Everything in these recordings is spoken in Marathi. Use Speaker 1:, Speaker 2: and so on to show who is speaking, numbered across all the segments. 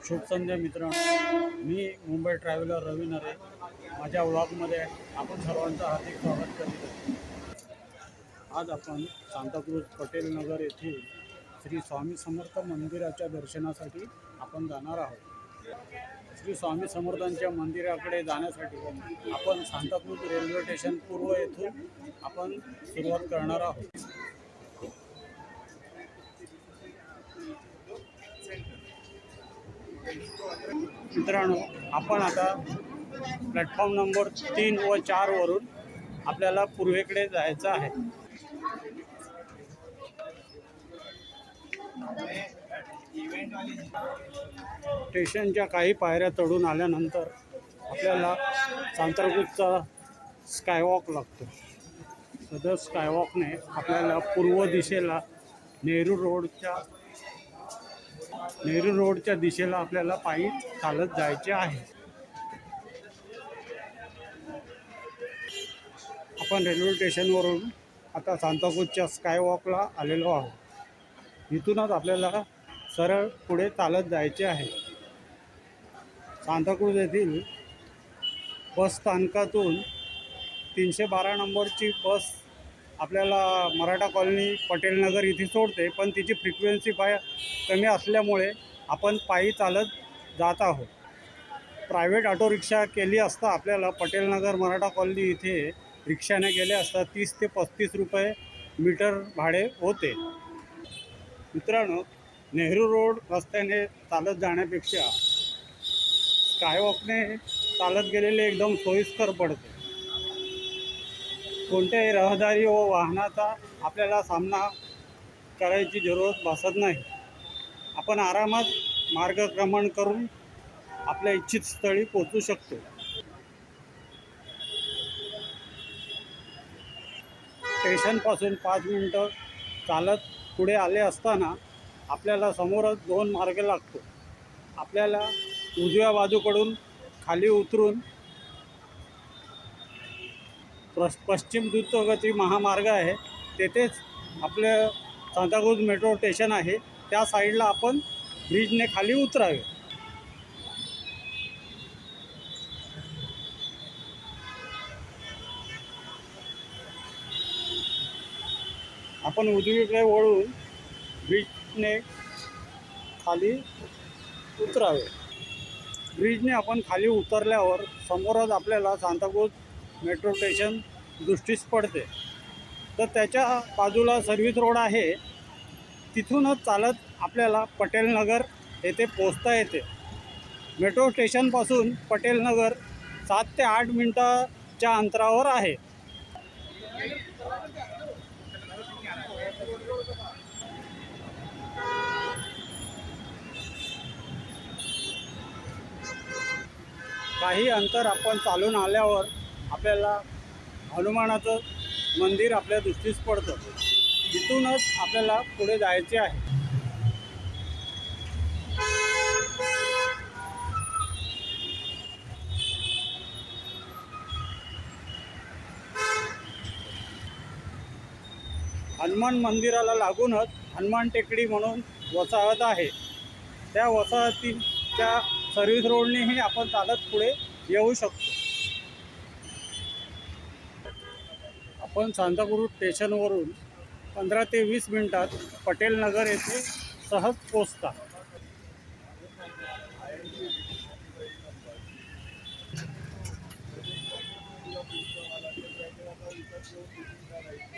Speaker 1: शुभ संध्या मित्रांनो, मी मुंबई ट्रॅव्हलर रवी नरे. माझ्या व्लॉगमध्ये आपण सर्वांचं हार्दिक स्वागत करीत आहे. आज आपण सांताक्रूज पटेल नगर येथील श्री स्वामी समर्थ मंदिराच्या दर्शनासाठी आपण जाणार आहोत. श्री स्वामी समर्थांच्या मंदिराकडे जाण्यासाठी आपण सांताक्रूज रेल्वे स्टेशन पूर्व येथून आपण सुरुवात करणार आहोत. मित्रांनो, आपण आता प्लॅटफॉर्म नंबर 3 व 4 वरून आपल्याला पूर्वेकडे जायचं आहे. स्टेशनच्या काही पायऱ्या चढून आल्यानंतर आपल्याला सांताक्रूजचा स्कायवॉक लागतो. सदर स्कायवॉकने आपल्याला पूर्व दिशेला नेहरू रोडच्या दिशेला आपल्याला पायी चालत जायचे आहे. आपण रेल्वे स्टेशनवरून आता सांताक्रूजच्या स्कायवॉकला आलेलो आहोत. इथूनच आपल्याला सरळ पुढे चालत जायचे आहे. सांताक्रूज येथील बस स्थानकातून 312 नंबरची बस आपल्याला मराठा कॉलनी पटेल नगर इथे सोडते, पण तिची फ्रिक्वेन्सी कमी असल्यामुळे आपण पायी चालत जात आहोत. प्रायव्हेट ऑटो रिक्षा केली असता आपल्याला पटेल नगर मराठा कॉलनी इथे रिक्षाने गेले असता 30 ते 35 रुपये मीटर भाडे होते. मित्रांनो, नेहरू रोड रस्त्याने चालत जाण्यापेक्षा स्कायवॉकने चालत गेलेले एकदम सोयीस्कर पडते. कोणत्याही रहदारी व वाहनाचा आपल्याला सामना करायची जरूरत भासत नाही. आपण आरामात मार्गक्रमण करून आपल्या इच्छित स्थळी पोहोचू शकतो. स्टेशनपासून 5 मिनटं चालत पुढे आले असताना आपल्याला समोरच 2 मार्ग लागतो. आपल्याला उजव्या बाजूकडून खाली उतरून पश्चिम द्रुतगती महामार्ग आहे, तेथेच आपलं सांताक्रूज मेट्रो स्टेशन आहे. त्या साईडला आपण ब्रिजने खाली उतरावे. आपण उजवीकडे वळून ब्रिजने खाली उतरावे. ब्रिजने आपण खाली उतरल्यावर समोरच आपल्याला सांताक्रूज मेट्रो स्टेशन दृष्टीस पडते. तर त्याच्या बाजूला सर्व्हिस रोड आहे. तिथूनच चालत आपल्याला पटेल नगर येथे पोचता येते. मेट्रो स्टेशनपासून पटेल नगर 7 ते 8 मिनटाच्या अंतरावर आहे. काही अंतर आपण चालून आल्यावर आपल्याला हनुमानाचं मंदिर आपल्या दृष्टीस पडतं. तिथूनच आपल्याला पुढे जायचे आहे. हनुमान मंदिराला लागूनच हनुमान टेकडी म्हणून वसाहत आहे. त्या वसाहतीच्या सर्व्हिस रोडनेही आपण चालत पुढे येऊ शकतो. आपण सांताक्रूज स्टेशनवरून 15 ते 20 मिनिटात पटेल नगर येथे सहज पोचता.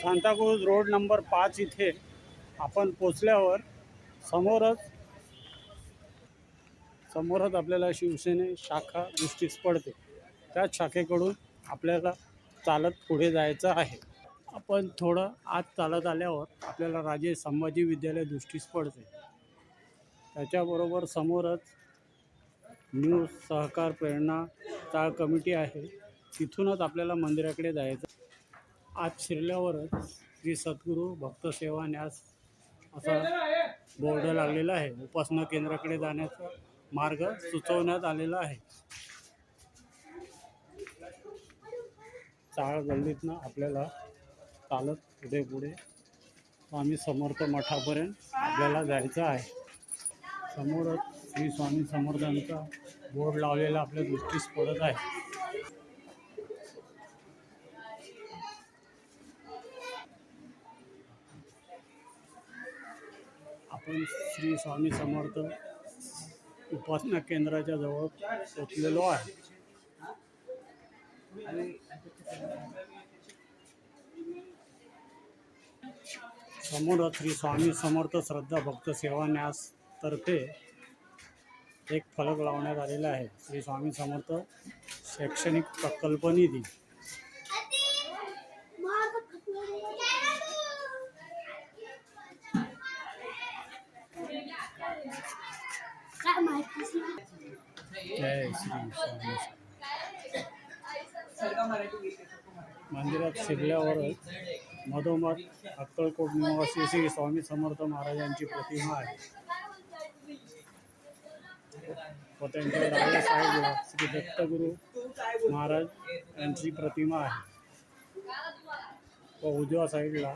Speaker 1: सांताक्रूज रोड नंबर 5 इथे आपण पोचल्यावर समोरच आपल्याला शिवसेने शाखा दृष्टीस पडते. त्याच शाखेकडून आपल्याला चालत पुढे जायचं आहे. आपण थोडं आत चालत आल्यावर आपल्याला राजे संभाजी विद्यालय दृष्टीस पडते. त्याच्याबरोबर समोरच न्यू सहकार प्रेरणा चाळ कमिटी आहे. तिथूनच आपल्याला मंदिराकडे जायचं. आत शिरल्यावरच श्री सद्गुरू भक्त सेवा न्यास असा बोर्ड लागलेला आहे. उपासना केंद्राकडे जाण्याचा मार्ग सुचवण्यात आलेला आहे. चाळ गल्लीतनं आपल्याला चालत पुढे स्वामी समर्थ मठापर्यंत आपल्याला जायचं आहे. समोरच श्री स्वामी समर्थांचा बोर्ड लावलेला आपल्या दृष्टीस पडत आहे. आपण श्री स्वामी समर्थ उपासना केंद्राच्या जवळ पोचलेलो आहे. समोर श्री स्वामी समर्थ श्रद्धा भक्त सेवा न्यास तर्फे एक फलक लावण्यात आलेला आहे. श्री स्वामी समर्थ शैक्षणिक प्रकल्प निधी. जय श्री स्वामी. मंदिरात शिरल्यावरच मधोमध अक्कलकोट निवासी श्री स्वामी समर्थ महाराजांची प्रतिमा आहे व त्यांच्या डाव्या साईडला श्री दत्तगुरू महाराज यांची प्रतिमा आहे व उजव्या साईडला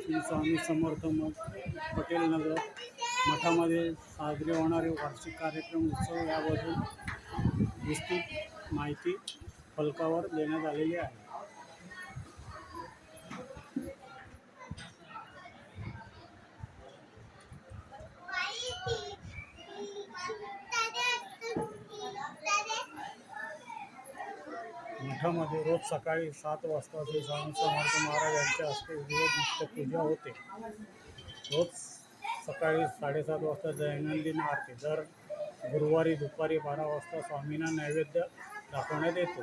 Speaker 1: श्री स्वामी समर्थ पटेल नगर मठामध्ये साजरे होणारे वार्षिक कार्यक्रम उत्सव याबद्दल विस्तृत माहिती फलकावर देण्यात आलेली आहे. मठामध्ये रोज सकाळी 7 वाजता श्री स्वामी समर्थ महाराज यांच्या हस्ते विविध नित्य पूजा होते. रोज सकाळी 7:30 वाजता दैनंदिन आरती. दर गुरुवारी दुपारी 12 वाजता स्वामींना नैवेद्य दाखवण्यात येतो.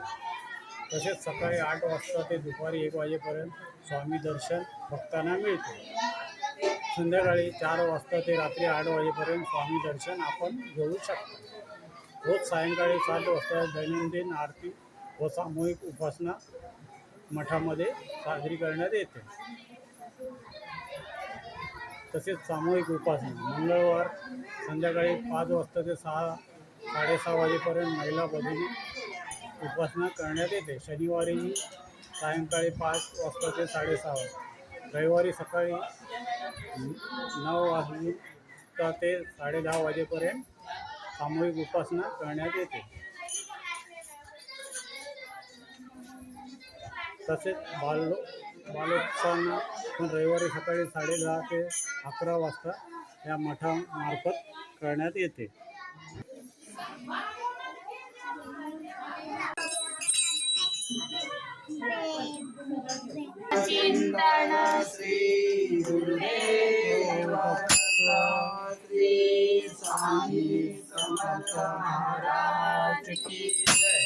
Speaker 1: तसेच सकाळी 8 वाजता ते दुपारी 1 वाजेपर्यंत स्वामी दर्शन भक्तांना मिळते. संध्याकाळी 4 वाजता ते रात्री 8 वाजेपर्यंत स्वामी दर्शन आपण घेऊ शकतो. रोज सायंकाळी 7 वाजता दैनंदिन आरती व सामूहिक उपासना मठामध्ये साजरी करण्यात येते. तसेच सामूहिक उपासना मंगळवार संध्याकाळी 5 वाजता ते 6-6:30 वाजेपर्यंत महिला भगिनी उपासना करण्यात येते. शनिवारी सायंकाळी 5 वाजता ते 6:30 वाजता. रविवारी सकाळी 9 वाजता ते 10:30 वाजेपर्यंत सामूहिक उपासना करण्यात येते. तसेच बालोत्सवांना पण रविवारी सकाळी 10:30 ते 11 वाजता या मठामार्फत करण्यात येते.
Speaker 2: चिंतन श्री गुरुदेव श्री स्वामी समर्थ महाराज की जय.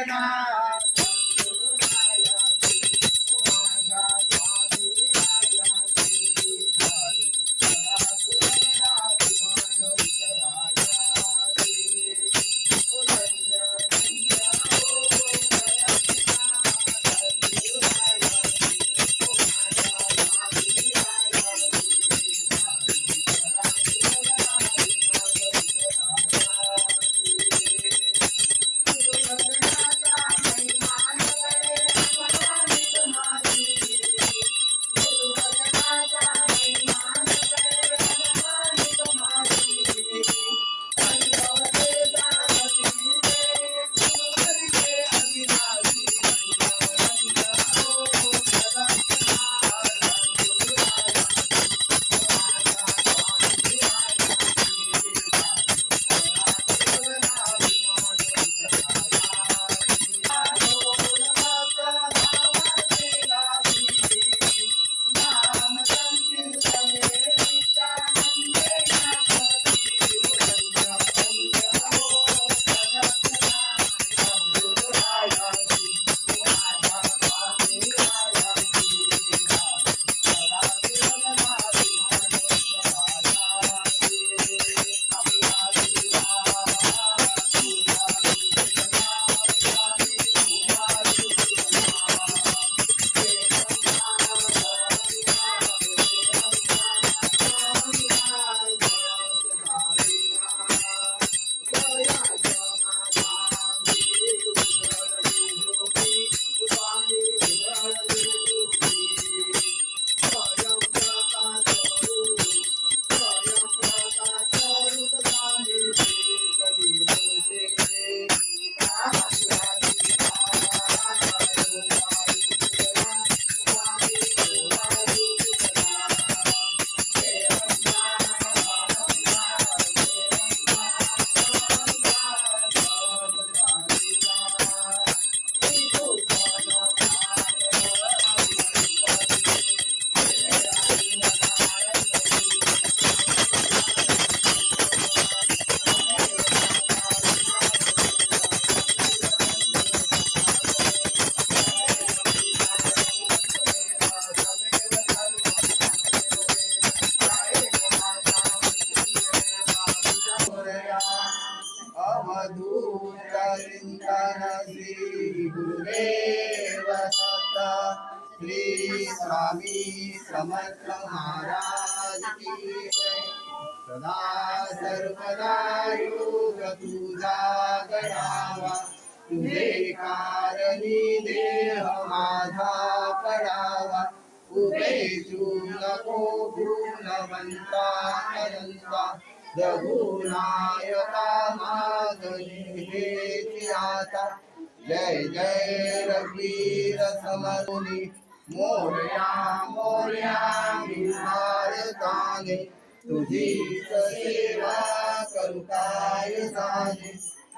Speaker 2: वंदना सद्गुरुरायाची, माझ्या स्वामीरायाची झाली सरासुराला विमान उतरायाची. ओ धन्य धन्य हो सद्गुरुरायाची, ओ माझ्या स्वामीरायाची झाली सरासुराला विमान उतरायाची. अवधूत चिंतन श्री गुरुदेव दत्त, श्री स्वामी समर्थ महाराज की जय. सदा सर्वदा योग तुझा गडावा, तुझे कारणी देह माझा पडावा. उभे नको भूलवंता अनंता, रघुनायका मागणी हेची आता. जय जय रघुवीर समरुनी, मोरया मोरया भारताने. तुझीच सेवा करू काय साने,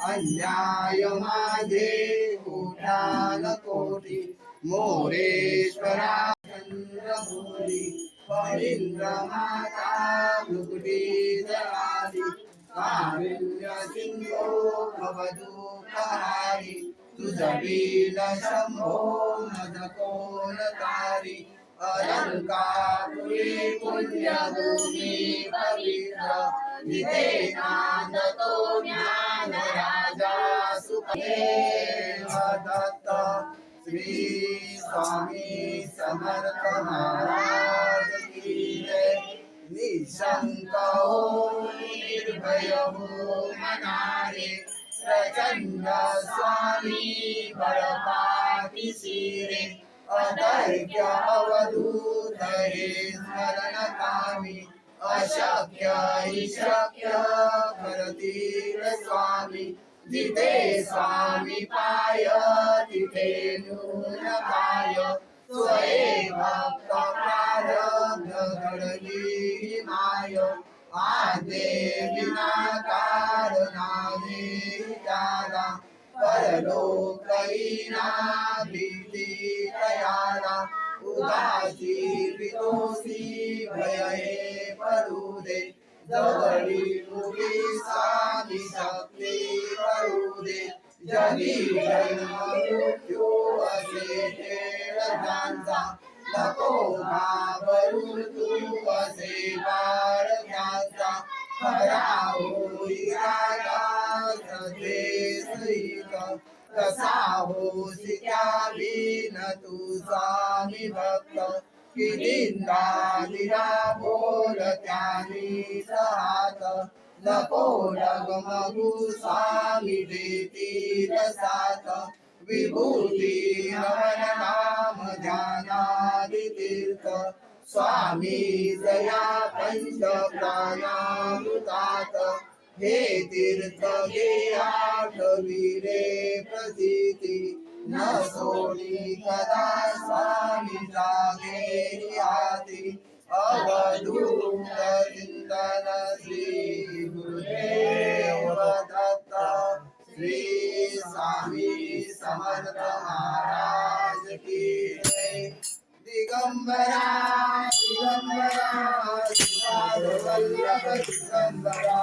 Speaker 2: अन्याय माझे कोट्यान कोटी. मोरेश्वरा चंद्रमौली, फणींद्र माता भृकुटी जळाली. कारुण्य सिंधो भवदुःखहारी, तुझवील शंभो मज कोण तारी. अलंकापुरी पुण्यभूमी पवित्र, जिथे नांदतो ज्ञान राजा सुखदेव दत्त. श्री स्वामी समर्थ महाराज की जय. निशंक हो निर्भय हो मनारे, प्रचंड स्वामी बळपाठी शिरे. अतर्क्य अवधूत हे स्मरण कामी, अशक्य हि शक्य करतील स्वामी. जिथे स्वामी पाय तिथे नून काय, स्वये भक्त प्रारब्ध घडली माय. आदे विना कारणाने त्याला, परलोकईना भीती तयाला. उदासी विदोषी भय हे पडू दे, जवळी उभी स्वामी शक्ती करू दे. जगी जन्म मृत्यू असे खेळ त्यांचा नको घाबरू तू असे बाळ त्यांचा खरा होई राजा सते सहित कसा होसी त्या बिन तू स्वामी भक्त कितींदा दिला बोल त्यानी हात नको डगमगू स्वामी देतील साथ विभूती नमन नाम ध्यानादि तीर्थ स्वामी जया पंच प्राणामृतात हे तीर्थ घे आठविले प्रसिद्धी न सोडी कदा स्वामी जागे आती अवधूत चिंतन श्री गुरुदेव दत्त श्री स्वामी समर्थ महाराज की जय। दिगंबरा दिगंबरा श्रीपाद वल्लभ दिगंबरा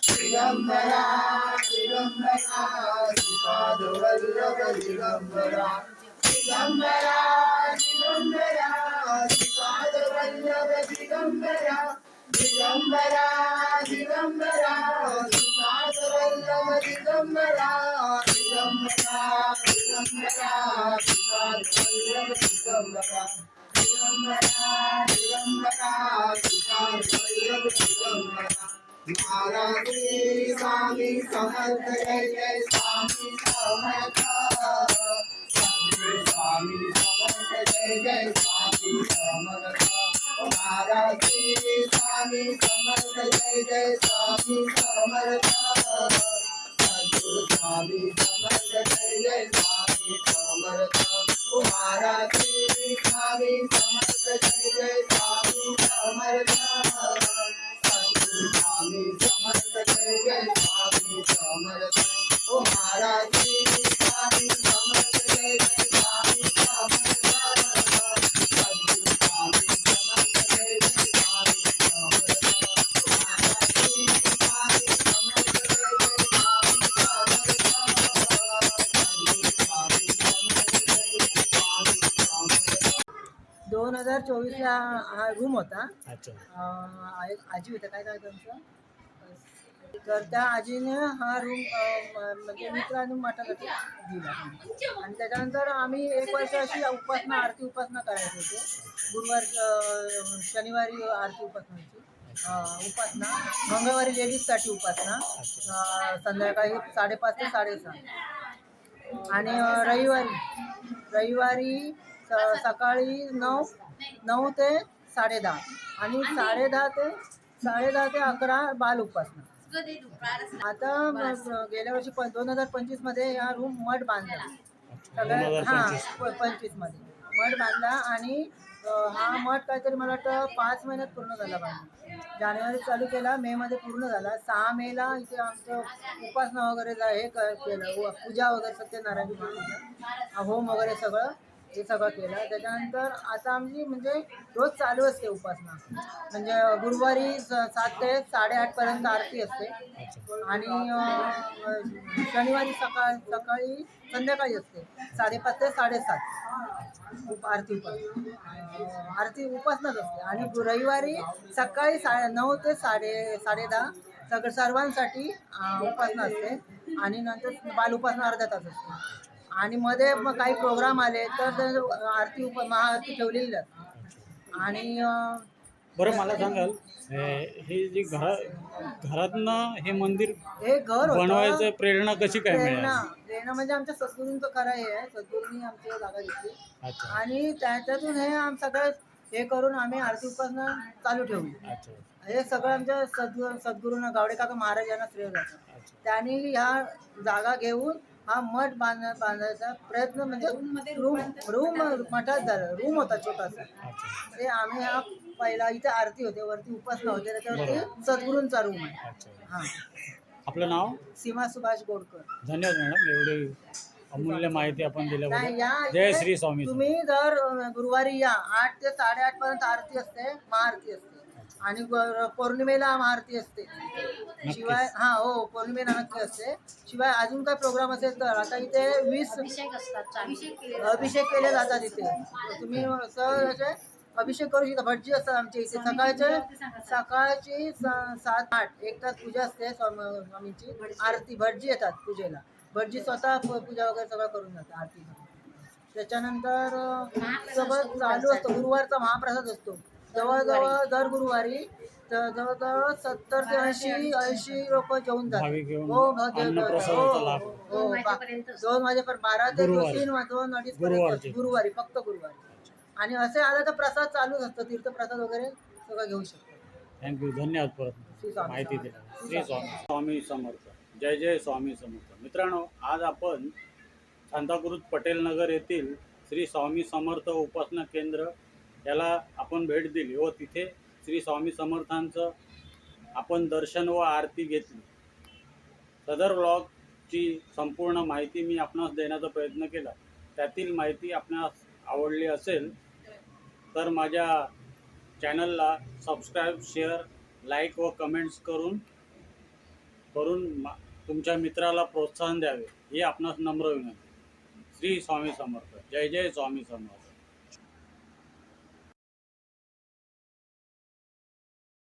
Speaker 2: दिगंबरा दिगंबरा श्रीपाद वल्लभ दिगंबरा दिगंबरा दिगंबरा श्रीपाद वल्लभ दिगंबरा दिगंबरा दिगंबरा श्रीपाद वल्लभ दिगंबरा दिगंबरा दिगंबरा श्रीपाद वल्लभ दिगंबरा दिगंबरा दिगंबरा श्रीपाद वल्लभ दिगंबरा महाराज स्वामी समर्थ जय जय स्वामी समर्थ स्वामी समर्थ जय जय स्वामी समर्थ महाराज स्वामी समर्थ जय जय स्वामी समर्थ सद्गुरु स्वामी समर्थ जय जय स्वामी समर्थ महाराज स्वामी समर्थ जय जय स्वामी समर्थ सद्गुरु स्वामी समर्थ जय जय स्वामी समर्थ महाराज स्वामी समर्थ जय जय स्वामी समर्थ सद्गुरु स्वामी समर्थ जय जय स्वामी समर्थ महाराज स्वामी समर्थ जय जय स्वामी समर्थ सद्गुरु स्वामी समर्थ जय जय स्वामी समर्थ
Speaker 3: 2024ला हा रूम होता.
Speaker 4: अच्छा.
Speaker 3: एक आजी होतं, काय नाव त्यांचं, तर त्या आजीने हा रूम म्हणजे मित्रांनी मठाला दिला. आणि त्याच्यानंतर आम्ही 1 वर्ष अशी उपासना आरती उपासना करायचे होते. गुरुवार शनिवारी आरती उपासनाची उपासना, मंगळवारी लेडीजसाठी उपासना, संध्याकाळी 5:30 ते 6:30 आणि रविवारी सकाळी 9 ते 10:30 आणि 10:30 ते 11 बाल उपासना. आता गेल्या वर्षी 2025 मध्ये हा रूम मठ बांधला सगळ्या. हां, 25 मध्ये मठ बांधला आणि हा मठ काहीतरी मला वाटतं 5 महिन्यात पूर्ण झाला बांधून. जानेवारी चालू केला, मे मध्ये पूर्ण झाला. 6 मेला इथे आमचं उपासना वगैरे हे केलं, पूजा वगैरे सत्यनारायण महाराज होम वगैरे सगळं हे सगळं केलं. त्याच्यानंतर आता आमची म्हणजे रोज चालू असते उपासना. म्हणजे गुरुवारी 7 ते 8:30 पर्यंत आरती असते आणि शनिवारी सकाळी संध्याकाळी असते 5:30 ते 7:30 आरती उपासनाच असते. आणि रविवारी सकाळी 9 ते 10:30 सर्वांसाठी उपासना असते आणि नंतर बाल उपासना अर्धा तास असते. आणि मध्ये मग काही प्रोग्राम आले तर आरती महाआरती ठेवलेली जाते. आणि
Speaker 1: बरं मला सांगाल हे जे घरातनं हे मंदिर
Speaker 3: हे घर
Speaker 1: बनवायचं प्रेरणा कशी काय मिळाली?
Speaker 3: प्रेरणा म्हणजे आमच्या सद्गुरूंचं खरं हे आहे. सद्गुरूंनी आमची जागा घेतली
Speaker 1: अच्छा.
Speaker 3: आणि त्याच्यातून हे सगळं हे करून आम्ही आरती उपासना चालू ठेवली.
Speaker 1: अच्छा.
Speaker 3: हे सगळं आमच्या सद्गुरूंना गावडे काका महाराज यांना श्रेय जातं. त्यांनी ह्या जागा घेऊन हा मठ बांधायचा प्रयत्न, म्हणजे रूम मठात झालं. रूम होता छोटासा.
Speaker 1: अच्छा.
Speaker 3: ते आम्ही हा पहिला इथे आरती होते, वरती उपासना होते, त्याच्यावरती सद्गुरूंचा रूम आहे.
Speaker 1: अच्छा.
Speaker 3: हां.
Speaker 1: आपलं नाव?
Speaker 3: सीमा सुभाष गोडकर.
Speaker 1: धन्यवाद मॅडम, एवढी अमूल्य माहिती आपण
Speaker 3: नाही,
Speaker 1: दिल्याबद्दल.
Speaker 3: या
Speaker 1: जय
Speaker 3: इथे
Speaker 1: श्री स्वामी.
Speaker 3: तुम्ही दर गुरुवारी या. 8 ते 8:30 पर्यंत आरती असते, महाआरती असते आणि पौर्णिमेला महाआरती असते. शिवाय हो पौर्णिमेला नक्की असते. शिवाय अजून काय प्रोग्राम असेल तर आता इथे 20 अभिषेक केले जातात इथे. तुम्ही सर असे अभिषेक करू शकता. भटजी असतात आमच्या इथे सकाळची 7-8 एक तास पूजा असते स्वामींची. आरती भटजी येतात पूजेला. भटजी स्वतः पूजा वगैरे सगळं करून जातात आरती. त्याच्यानंतर सगळं चालू असतं. गुरुवारचा महाप्रसाद असतो जवळजवळ दर गुरुवारी. तर जवळजवळ 70 ते 80 लोक जेवून
Speaker 1: भाविक
Speaker 3: जातात.
Speaker 1: येऊन
Speaker 3: हो
Speaker 1: अन्नप्रसादाचा लाभ.
Speaker 3: 2 वाजेपर्यंत 12 ते
Speaker 1: गुरुवारी.
Speaker 3: 2-2:30
Speaker 1: गुरुवारचे.
Speaker 3: पर्यंत गुरुवारी फक्त गुरुवारी. आणि असे आलं तर प्रसाद चालूच असतं. तीर्थप्रसाद वगैरे सगळं घेऊ शकतो.
Speaker 1: थँक्यू, धन्यवाद
Speaker 3: श्री
Speaker 1: परत
Speaker 3: स्वामी
Speaker 1: माहिती
Speaker 3: समर्थ.
Speaker 1: दिली. श्री स्वामी समर्थ. जय जय स्वामी समर्थ. मित्रांनो, आज आपण सांताक्रूज पटेल नगर येथील श्री स्वामी समर्थ उपासना केंद्र याला आपण भेट दिली व तिथे श्री स्वामी समर्थांचं आपण दर्शन व आरती घेतली. सदर व्लॉगची संपूर्ण माहिती मी आपणास देण्याचा प्रयत्न केला. त्यातील माहिती आपणास आवडली असेल तर माझ्या चॅनलला सबस्क्राईब, शेअर, लाईक व कमेंट्स करून तुमच्या मित्राला प्रोत्साहन द्यावे ही आपणास नम्र विनंती. श्री स्वामी समर्थ. जय जय स्वामी समर्थ.